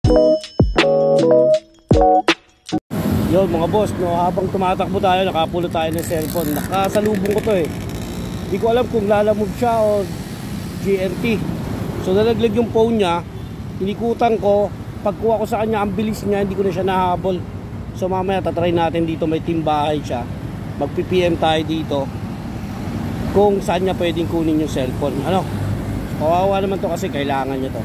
Yun mga boss, no, habang tumatakbo tayo, nakapulot tayo ng cellphone. Nakasalubong ko to eh. Hindi ko alam kung lalamove siya o GNT. So nalaglag yung phone niya, tinikutan ko. Pagkuha ko sa kanya, ang bilis niya, hindi ko na siya nahabol. So mamaya tatry natin dito, may timbahay siya. Mag-PPM tayo dito kung saan niya pwedeng kunin yung cellphone. Ano? Kawawa naman to kasi kailangan niya to.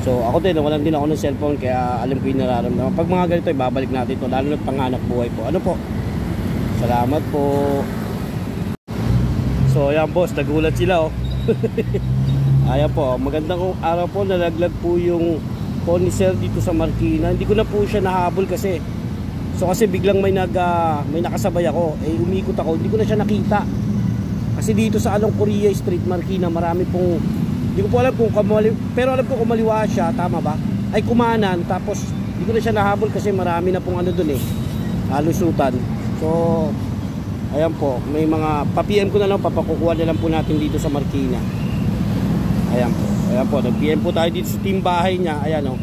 So ako din, walang din ako ng cellphone, kaya alam ko yung nararamdaman. Pag mga ganito, babalik natin ito, lalo na panganap buhay po. Ano po? Salamat po. So ayan boss, nagulat sila oh. Ayan po, magandang araw po. Nalaglag po yung phone ni sir dito sa Marikina. Hindi ko na po siya nahabol kasi. So kasi biglang may nakasabay ako, eh umikot ako, hindi ko na siya nakita. Kasi dito sa Along Korea Street, Marikina, marami pong, hindi ko po alam kung pero alam ko kumaliwa siya, tama ba? Ay kumanan, tapos hindi ko na siya nahabol kasi marami na pong ano dun eh, halusutan. So ayan po, may mga pa-PM ko na lang, papakukuha na lang po natin dito sa Marikina. Ayan po, nag-PM po tayo dito sa timbahay niya. Ayan o.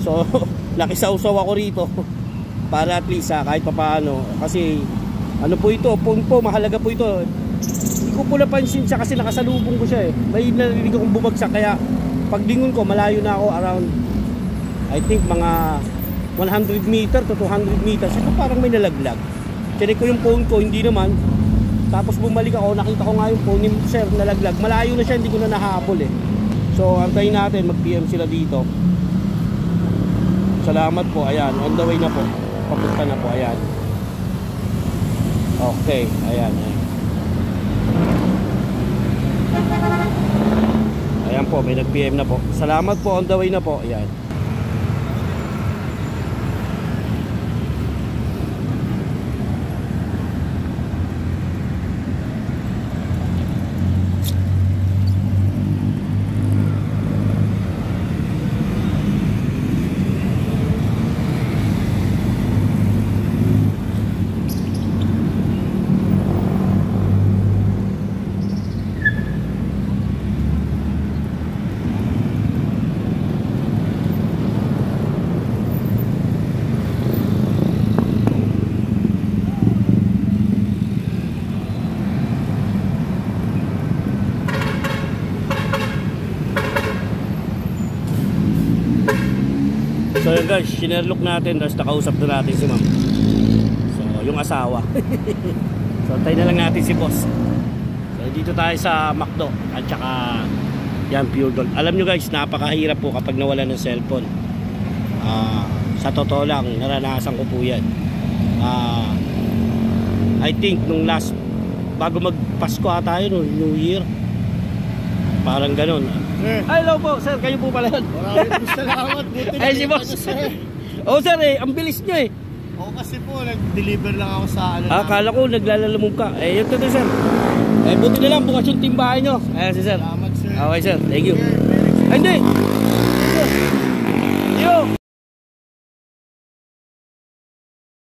So nakisawsaw ako rito para at least kahit papaano, kasi ano po ito, phone po, mahalaga po ito. Hindi ko po napansin siya kasi nakasalubong ko siya eh. May narinig akong bumagsak, kaya paglingon ko malayo na ako, around I think mga 100 meter to 200 meters. Ito parang may nalaglag. Check ko yung phone ko, hindi naman. Tapos bumalik ako, nakita ko nga yung phone ni sir nalaglag. Malayo na siya, hindi ko na nahabol eh. So antayin natin, mag-PM sila dito. Salamat po, ayan, on the way na po. Papunta na po, ayan. Okay, ayan. Ayan po, may nag-PM na po. Salamat po, on the way na po, ayan. So yun guys, sinerlock natin, tapos nakausap na natin si ma'am. So yung asawa. So tayo na lang natin si boss. So dito tayo sa McDo at saka yan, Pure Gold. Alam nyo guys, napakahirap po kapag nawala ng cellphone. Sa totoo lang, naranasan ko po yan. I think nung last, bago magpasko tayo no, New Year, parang ganun. Ay, hello po, sir, kayo po pala yun. Maraming salamat. Ay, si boss. Oo sir, ang bilis nyo eh. Oo, kasi po, nag-deliver lang ako sa ano. Akala ko naglalalamog ka. Eh, yun to sir. Eh, buti na lang, bukas yung timbahan nyo. Ayan si sir. Salamat sir. Okay sir, thank you. Ay, hindi.